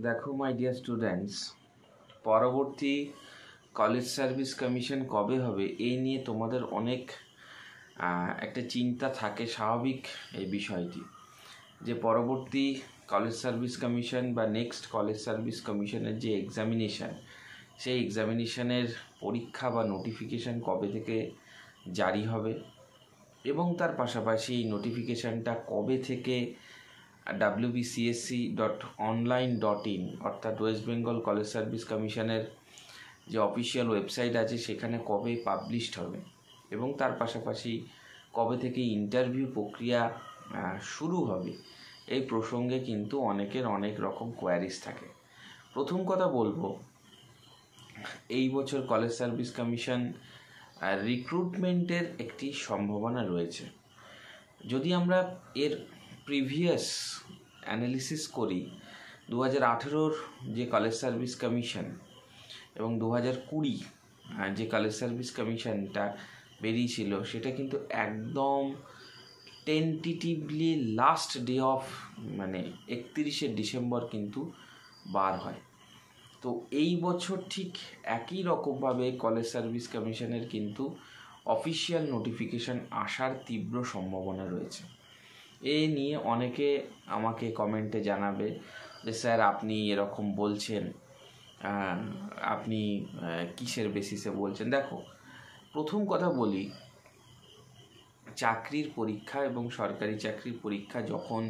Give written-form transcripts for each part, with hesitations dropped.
দেখো my dear students, পরবর্তী college service commission কবে হবে এই নিয়ে তোমাদের অনেক একটা চিন্তা থাকে। স্বাভাবিক এই বিষয়টি যে পরবর্তী কলেজ সার্ভিস কমিশন বা নেক্সট কলেজ সার্ভিস কমিশনের যে এক্সামিনেশান, সেই এক্সামিনেশানের পরীক্ষা বা নোটিফিকেশান কবে থেকে জারি হবে এবং তার পাশাপাশি এই নোটিফিকেশানটা কবে থেকে wbcsc.online.in অর্থাৎ ওয়েস্ট বেঙ্গল কলেজ সার্ভিস কমিশনের যে অফিসিয়াল ওয়েবসাইট আছে সেখানে কবে পাবলিশড হবে এবং তার পাশাপাশি কবে থেকে ইন্টারভিউ প্রক্রিয়া শুরু হবে, এই প্রসঙ্গে কিন্তু অনেকের অনেক রকম কোয়ারিজ থাকে। প্রথম কথা বলবো, এই বছর কলেজ সার্ভিস কমিশন রিক্রুটমেন্টের একটি সম্ভাবনা রয়েছে। যদি আমরা এর প্রিভিয়াস অ্যানালিসিস করি, 2018-র যে কলেজ সার্ভিস কমিশন এবং 2020 যে কলেজ সার্ভিস কমিশনটা বেরিয়েছিল সেটা কিন্তু একদম টেন্টেটিভলি লাস্ট ডে অফ 31শে ডিসেম্বর কিন্তু বার হয়। তো এই বছর ঠিক একই রকমভাবে কলেজ সার্ভিস কমিশনের কিন্তু অফিসিয়াল নোটিফিকেশান আসার তীব্র সম্ভাবনা রয়েছে। এই নিয়ে অনেকে আমাকে কমেন্টে জানাবে যে স্যার আপনি এরকম বলছেন, আপনি কিসের বেসিসে বলছেন। দেখো, প্রথম কথা বলি, চাকরির পরীক্ষা এবং সরকারি চাকরির পরীক্ষা যখন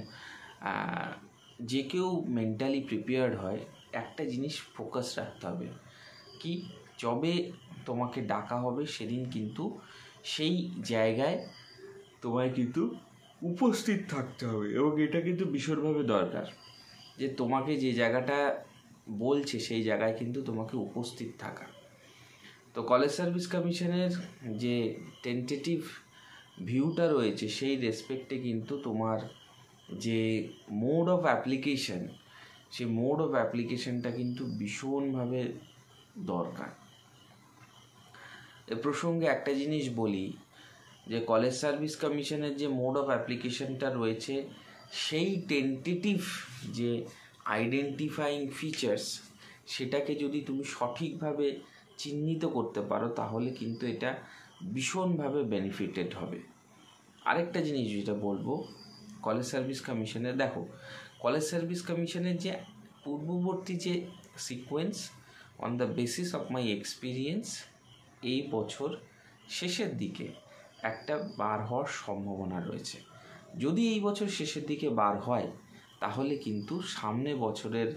যে কেউ মেন্টালি প্রিপেয়ার্ড হয়, একটা জিনিস ফোকাস রাখতে হবে কি, যবে তোমাকে ডাকা হবে সেদিন কিন্তু সেই জায়গায় তোমায় কিন্তু উপস্থিত থাকতে হবে এবং এটা কিন্তু ভীষণভাবে দরকার যে তোমাকে যে জায়গাটা বলছে সেই জায়গায় কিন্তু তোমাকে উপস্থিত থাকা। তো কলেজ সার্ভিস কমিশনের যে টেন্টেটিভ ভিউটা রয়েছে সেই রেসপেক্টে কিন্তু তোমার যে মোড অফ অ্যাপ্লিকেশন, সেই মোড অফ অ্যাপ্লিকেশনটা কিন্তু ভীষণভাবে দরকার। এ প্রসঙ্গে একটা জিনিস বলি যে কলেজ সার্ভিস কমিশনের যে মোড অফ অ্যাপ্লিকেশনটা রয়েছে সেই টেন্টেটিভ যে আইডেন্টিফাইং ফিচার্স, সেটাকে যদি তুমি সঠিকভাবে চিহ্নিত করতে পারো তাহলে কিন্তু এটা ভীষণভাবে বেনিফিটেড হবে। আরেকটা জিনিস যেটা বলবো, কলেজ সার্ভিস কমিশনের, দেখো কলেজ সার্ভিস কমিশনের যে পূর্ববর্তী যে sequence, on the basis of my experience, এই বছর শেষের দিকে একটা বার হওয়ার সম্ভাবনা রয়েছে। যদি এই বছর শেষের দিকে বার হয় তাহলে কিন্তু সামনে বছরের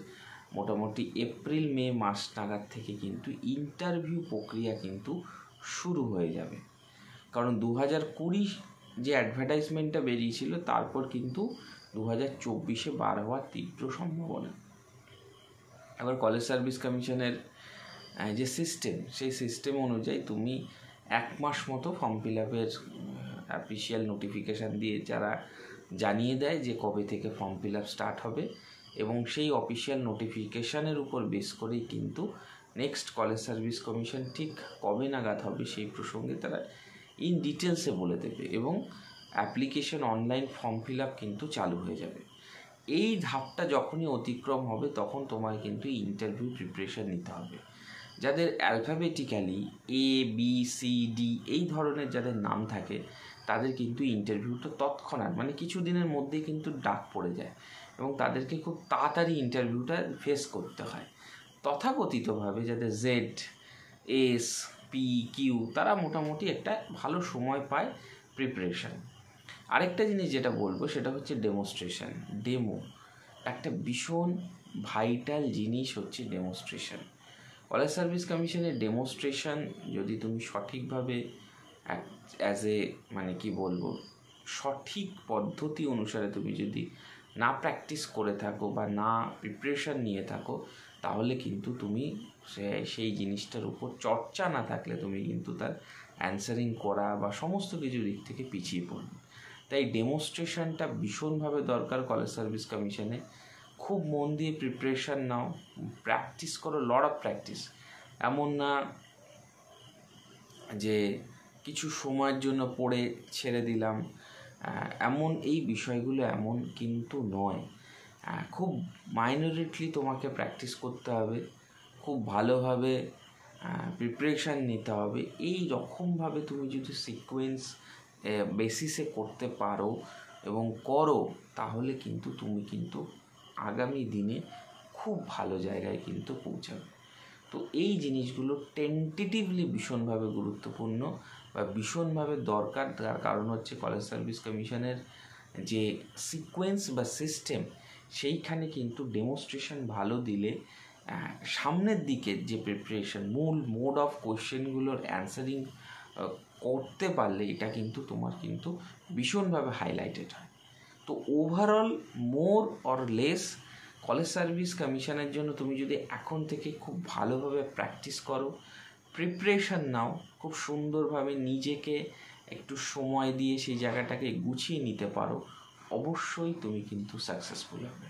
মোটামুটি এপ্রিল মে মাস নাগাদ থেকে কিন্তু ইন্টারভিউ প্রক্রিয়া কিন্তু শুরু হয়ে যাবে। কারণ 2020 যে অ্যাডভার্টাইজমেন্টটা বেরিয়েছিল তারপর কিন্তু 2024-এ বার হওয়ার তীব্র সম্ভাবনা। এবার কলেজ সার্ভিস কমিশনের যে সিস্টেম, সেই সিস্টেম অনুযায়ী তুমি 1 মাস মতো ফর্ম ফিল আপের অফিসিয়াল নোটিফিকেশান দিয়ে যারা জানিয়ে দেয় যে কবে থেকে ফর্ম ফিল আপ স্টার্ট হবে এবং সেই অফিসিয়াল নোটিফিকেশানের উপর বেস করেই কিন্তু নেক্সট কলেজ সার্ভিস কমিশন ঠিক কবে নাগাদ হবে সেই প্রসঙ্গে তারা ইন ডিটেলসে বলে দেবে এবং application online form fill up কিন্তু চালু হয়ে যাবে। এই ধাপটা যখনই অতিক্রম হবে তখন তোমায় কিন্তু ইন্টারভিউ প্রিপারেশান নিতে হবে। যাদের অ্যালফাবেটিক্যালি ABCD এই ধরনের যাদের নাম থাকে তাদের কিন্তু ইন্টারভিউটা তৎক্ষণাৎ কিছু দিনের মধ্যেই কিন্তু ডাক পড়ে যায় এবং তাদেরকে খুব তাড়াতাড়ি ইন্টারভিউটা ফেস করতে হয়। তথাকথিতভাবে যাদের ZSPQ তারা মোটামুটি একটা ভালো সময় পায় প্রিপারেশান। আরেকটা জিনিস যেটা বলবো সেটা হচ্ছে ডেমোস্ট্রেশন। একটা ভীষণ ভাইটাল জিনিস হচ্ছে ডেমোস্ট্রেশন। কলেজ সার্ভিস কমিশনের ডেমোস্ট্রেশন যদি তুমি সঠিকভাবে অ্যাজ এ সঠিক পদ্ধতি অনুসারে তুমি যদি না প্র্যাকটিস করে থাকো বা না প্রিপারেশান নিয়ে থাকো তাহলে কিন্তু তুমি সেই জিনিসটার উপর চর্চা না থাকলে তুমি কিন্তু তার অ্যান্সারিং করা বা সমস্ত কিছু দিক থেকে পিছিয়ে পড়বে। তাই ডেমোস্ট্রেশনটা ভীষণভাবে দরকার কলেজ সার্ভিস কমিশনে। খুব মন দিয়ে প্রিপারেশান নাও, প্র্যাকটিস করো, লট অফ প্র্যাকটিস। এমন না যে কিছু সময়ের জন্য পড়ে ছেড়ে দিলাম, এই বিষয়গুলো এমন কিন্তু নয়। খুব মাইনরিটলি তোমাকে প্র্যাকটিস করতে হবে, খুব ভালোভাবে প্রিপারেশান নিতে হবে। এই রকমভাবে তুমি যদি সিকোয়েন্স বেসিসে করতে পারো এবং করো, তাহলে কিন্তু তুমি কিন্তু আগামী দিনে খুব ভালো জায়গায় কিন্তু পৌঁছাবে। তো এই জিনিসগুলো টেন্টেটিভলি ভীষণভাবে গুরুত্বপূর্ণ বা ভীষণভাবে দরকার। তার কারণ হচ্ছে কলেজ সার্ভিস কমিশনের যে সিকোয়েন্স বা সিস্টেম, সেইখানে কিন্তু ডেমনস্ট্রেশন ভালো দিলে সামনের দিকের যে প্রিপারেশন, মূল মোড অফ কোয়েশ্চেনগুলোর অ্যান্সারিং করতে পারলে এটা কিন্তু তোমার কিন্তু ভীষণভাবে হাইলাইটেড হয়। তো overall more or less college service কমিশনের জন্য তুমি যদি এখন থেকে খুব ভালোভাবে প্র্যাকটিস করো, প্রিপারেশান নাও, খুব সুন্দরভাবে নিজেকে একটু সময় দিয়ে সেই জায়গাটাকে গুছিয়ে নিতে পারো, অবশ্যই তুমি কিন্তু সাকসেসফুল হবে।